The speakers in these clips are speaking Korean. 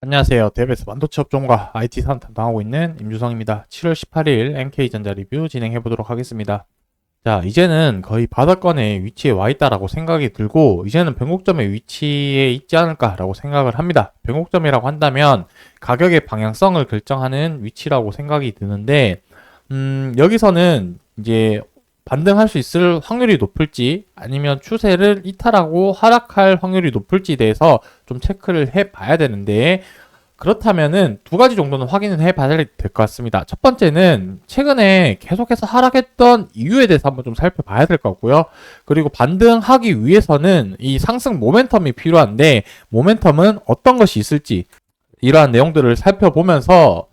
안녕하세요. 대베스 반도체 업종과 IT 산 담당하고 있는 임주성입니다. 7월 18일 MK전자 리뷰 진행해 보도록 하겠습니다. 자, 이제는 거의 바닥권의 위치에 와 있다라고 생각이 들고, 이제는 변곡점의 위치에 있지 않을까라고 생각을 합니다. 변곡점이라고 한다면 가격의 방향성을 결정하는 위치라고 생각이 드는데, 여기서는 이제 반등할 수 있을 확률이 높을지 아니면 추세를 이탈하고 하락할 확률이 높을지에 대해서 좀 체크를 해 봐야 되는데, 그렇다면은 두 가지 정도는 확인을 해 봐야 될 것 같습니다. 첫 번째는 최근에 계속해서 하락했던 이유에 대해서 한번 좀 살펴봐야 될 것 같고요. 그리고 반등하기 위해서는 이 상승 모멘텀이 필요한데, 모멘텀은 어떤 것이 있을지 이러한 내용들을 살펴보면서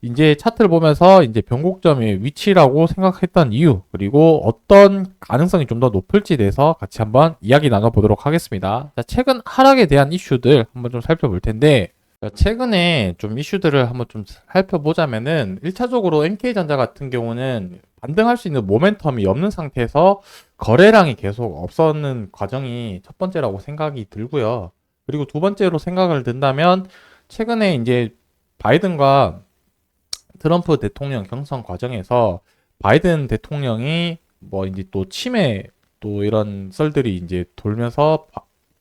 이제 차트를 보면서 이제 변곡점의 위치라고 생각했던 이유, 그리고 어떤 가능성이 좀 더 높을지에 대해서 같이 한번 이야기 나눠보도록 하겠습니다. 자, 최근 하락에 대한 이슈들 한번 좀 살펴볼 텐데, 자, 최근에 좀 이슈들을 한번 좀 살펴보자면은 1차적으로 NK전자 같은 경우는 반등할 수 있는 모멘텀이 없는 상태에서 거래량이 계속 없었는 과정이 첫 번째라고 생각이 들고요. 그리고 두 번째로 생각을 든다면 최근에 이제 바이든과 트럼프 대통령 경선 과정에서 바이든 대통령이 뭐 이제 또 침해 또 이런 썰들이 이제 돌면서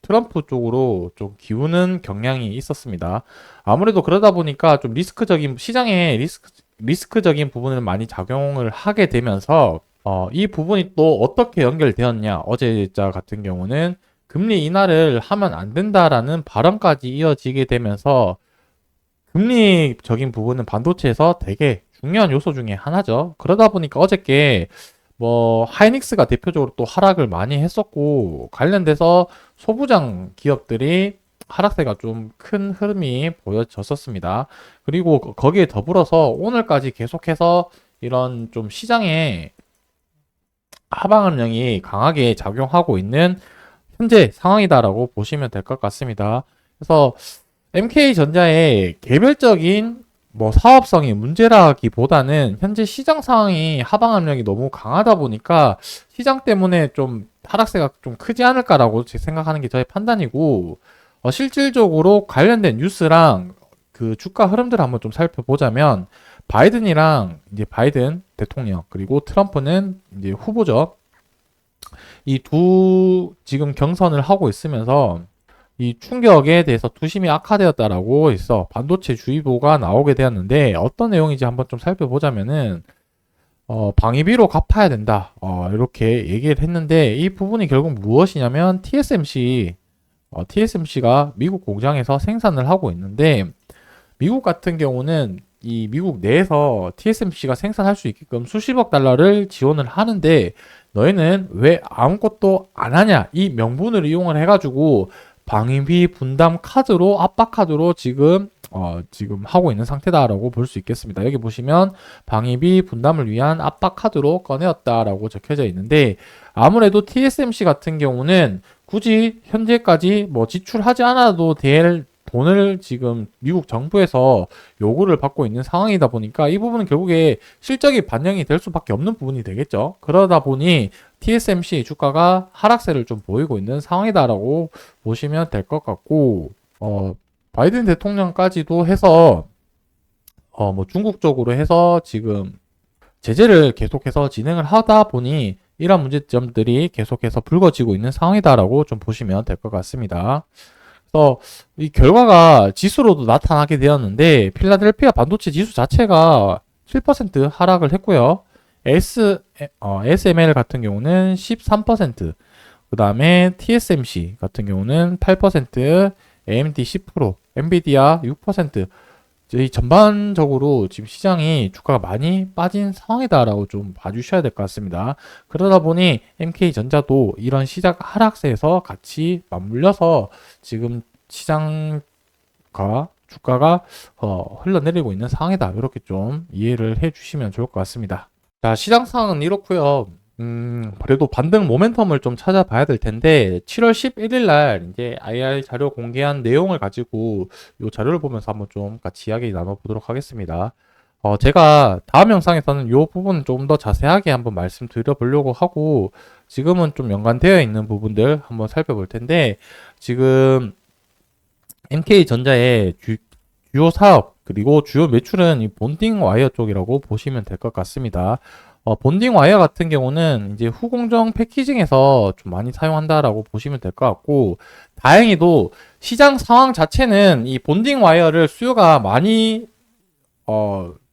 트럼프 쪽으로 좀 기우는 경향이 있었습니다. 아무래도 그러다 보니까 좀 리스크적인 시장에 리스크적인 부분을 많이 작용을 하게 되면서 이 부분이 또 어떻게 연결되었냐? 어제자 같은 경우는 금리 인하를 하면 안 된다라는 발언까지 이어지게 되면서 금리적인 부분은 반도체에서 되게 중요한 요소 중에 하나죠. 그러다 보니까 어저께 뭐 하이닉스가 대표적으로 또 하락을 많이 했었고, 관련돼서 소부장 기업들이 하락세가 좀 큰 흐름이 보여졌었습니다. 그리고 거기에 더불어서 오늘까지 계속해서 이런 좀 시장에 하방압력이 강하게 작용하고 있는 현재 상황이다라고 보시면 될 것 같습니다. 그래서 MK전자의 개별적인 뭐 사업성이 문제라기보다는 현재 시장 상황이 하방 압력이 너무 강하다 보니까 시장 때문에 좀 하락세가 좀 크지 않을까라고 생각하는 게 저의 판단이고, 실질적으로 관련된 뉴스랑 그 주가 흐름들을 한번 좀 살펴보자면, 바이든이랑 이제 바이든 대통령 그리고 트럼프는 이제 후보죠. 이 두 지금 경선을 하고 있으면서 이 충격에 대해서 투심이 악화되었다라고 해서 반도체 주의보가 나오게 되었는데, 어떤 내용인지 한번 좀 살펴보자면은 방위비로 갚아야 된다, 이렇게 얘기를 했는데, 이 부분이 결국 무엇이냐면 TSMC가 미국 공장에서 생산을 하고 있는데, 미국 같은 경우는 이 미국 내에서 TSMC가 생산할 수 있게끔 수십억 달러를 지원을 하는데, 너희는 왜 아무것도 안 하냐, 이 명분을 이용을 해가지고 방위비 분담 카드로, 압박 카드로 지금 하고 있는 상태다라고 볼 수 있겠습니다. 여기 보시면 방위비 분담을 위한 압박 카드로 꺼내었다라고 적혀져 있는데, 아무래도 TSMC 같은 경우는 굳이 현재까지 뭐 지출하지 않아도 될 돈을 지금 미국 정부에서 요구를 받고 있는 상황이다 보니까 이 부분은 결국에 실적이 반영이 될 수밖에 없는 부분이 되겠죠. 그러다 보니 TSMC 주가가 하락세를 좀 보이고 있는 상황이다라고 보시면 될 것 같고, 바이든 대통령까지도 해서 뭐 중국 쪽으로 해서 지금 제재를 계속해서 진행을 하다 보니 이러한 문제점들이 계속해서 불거지고 있는 상황이다라고 좀 보시면 될 것 같습니다. 그래서 이 결과가 지수로도 나타나게 되었는데, 필라델피아 반도체 지수 자체가 7% 하락을 했고요. SML 같은 경우는 13%, 그 다음에 TSMC 같은 경우는 8%, AMD 10%, 엔비디아 6%, 저희 전반적으로 지금 시장이 주가가 많이 빠진 상황이다라고 좀 봐주셔야 될 것 같습니다. 그러다 보니 MK전자도 이런 시작 하락세에서 같이 맞물려서 지금 시장과 주가가 흘러내리고 있는 상황이다, 이렇게 좀 이해를 해주시면 좋을 것 같습니다. 자, 시장 상황은 이렇고요. 그래도 반등 모멘텀을 좀 찾아봐야 될 텐데, 7월 11일 날 이제 IR 자료 공개한 내용을 가지고 이 자료를 보면서 한번 좀 같이 이야기 나눠보도록 하겠습니다. 제가 다음 영상에서는 이 부분 좀 더 자세하게 한번 말씀드려 보려고 하고, 지금은 좀 연관되어 있는 부분들 한번 살펴볼 텐데, 지금 MK전자의 주요 사업 그리고 주요 매출은 이 본딩 와이어 쪽이라고 보시면 될 것 같습니다. 본딩 와이어 같은 경우는 이제 후공정 패키징에서 좀 많이 사용한다라고 보시면 될 것 같고, 다행히도 시장 상황 자체는 이 본딩 와이어를 수요가 많이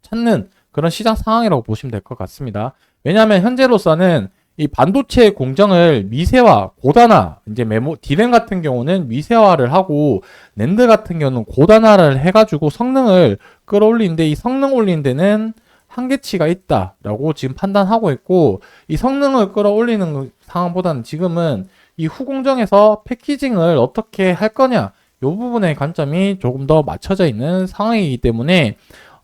찾는 그런 시장 상황이라고 보시면 될 것 같습니다. 왜냐하면 현재로서는 이 반도체 공정을 미세화, 고단화, 이제 디램 같은 경우는 미세화를 하고, 낸드 같은 경우는 고단화를 해가지고 성능을 끌어올리는데, 이 성능 올리는 데는 한계치가 있다라고 지금 판단하고 있고, 이 성능을 끌어올리는 상황보다는 지금은 이 후공정에서 패키징을 어떻게 할 거냐, 이 부분의 관점이 조금 더 맞춰져 있는 상황이기 때문에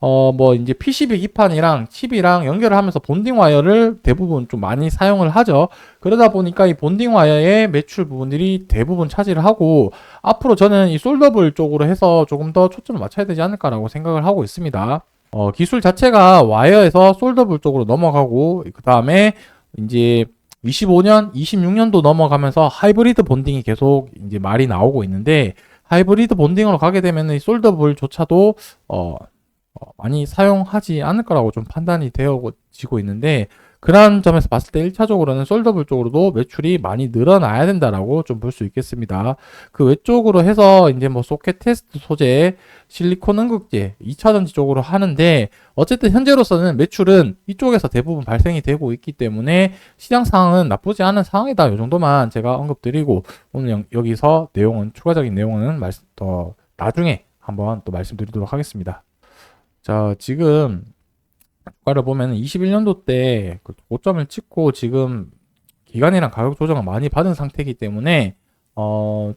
뭐 이제 PCB 기판이랑 칩이랑 연결을 하면서 본딩 와이어를 대부분 좀 많이 사용을 하죠. 그러다 보니까 이 본딩 와이어의 매출 부분들이 대부분 차지를 하고, 앞으로 저는 이 솔더블 쪽으로 해서 조금 더 초점을 맞춰야 되지 않을까라고 생각을 하고 있습니다. 기술 자체가 와이어에서 솔더블 쪽으로 넘어가고, 그 다음에 이제 25년, 26년도 넘어가면서 하이브리드 본딩이 계속 이제 말이 나오고 있는데, 하이브리드 본딩으로 가게 되면 이 솔더블조차도 많이 사용하지 않을 거라고 좀 판단이 되어지고 있는데, 그런 점에서 봤을 때 1차적으로는 솔더블 쪽으로도 매출이 많이 늘어나야 된다라고 좀 볼 수 있겠습니다. 그 외쪽으로 해서 이제 뭐 소켓 테스트 소재, 실리콘 응급제, 2차전지 쪽으로 하는데, 어쨌든 현재로서는 매출은 이쪽에서 대부분 발생이 되고 있기 때문에 시장 상황은 나쁘지 않은 상황이다. 이 정도만 제가 언급드리고, 오늘 여기서 추가적인 내용은 나중에 한번 또 말씀드리도록 하겠습니다. 자, 지금 주가를 보면 21년도 때 그 고점을 찍고 지금 기간이랑 가격 조정을 많이 받은 상태이기 때문에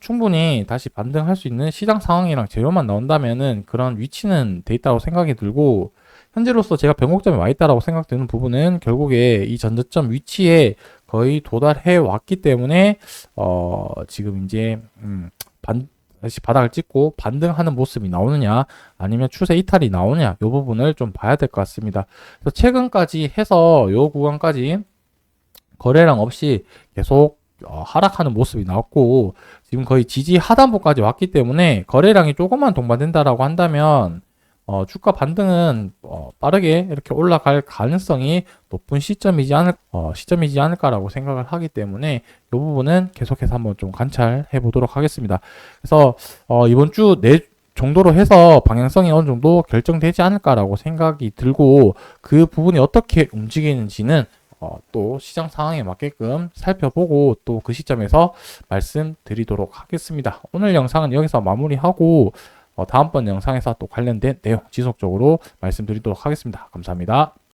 충분히 다시 반등할 수 있는 시장 상황이랑 재료만 나온다면은 그런 위치는 돼 있다고 생각이 들고, 현재로서 제가 변곡점에 와 있다라고 생각되는 부분은 결국에 이 전저점 위치에 거의 도달해 왔기 때문에 지금 이제 다시 바닥을 찍고 반등하는 모습이 나오느냐, 아니면 추세 이탈이 나오느냐, 이 부분을 좀 봐야 될 것 같습니다. 그래서 최근까지 해서 이 구간까지 거래량 없이 계속 하락하는 모습이 나왔고, 지금 거의 지지 하단부까지 왔기 때문에 거래량이 조금만 동반된다라고 한다면 주가 반등은 빠르게 이렇게 올라갈 가능성이 높은 시점이지 않을까라고 생각을 하기 때문에 이 부분은 계속해서 한번 좀 관찰해 보도록 하겠습니다. 그래서 이번 주 정도로 해서 방향성이 어느 정도 결정되지 않을까라고 생각이 들고, 그 부분이 어떻게 움직이는지는 또 시장 상황에 맞게끔 살펴보고 또 그 시점에서 말씀드리도록 하겠습니다. 오늘 영상은 여기서 마무리하고 다음번 영상에서 또 관련된 내용 지속적으로 말씀드리도록 하겠습니다. 감사합니다.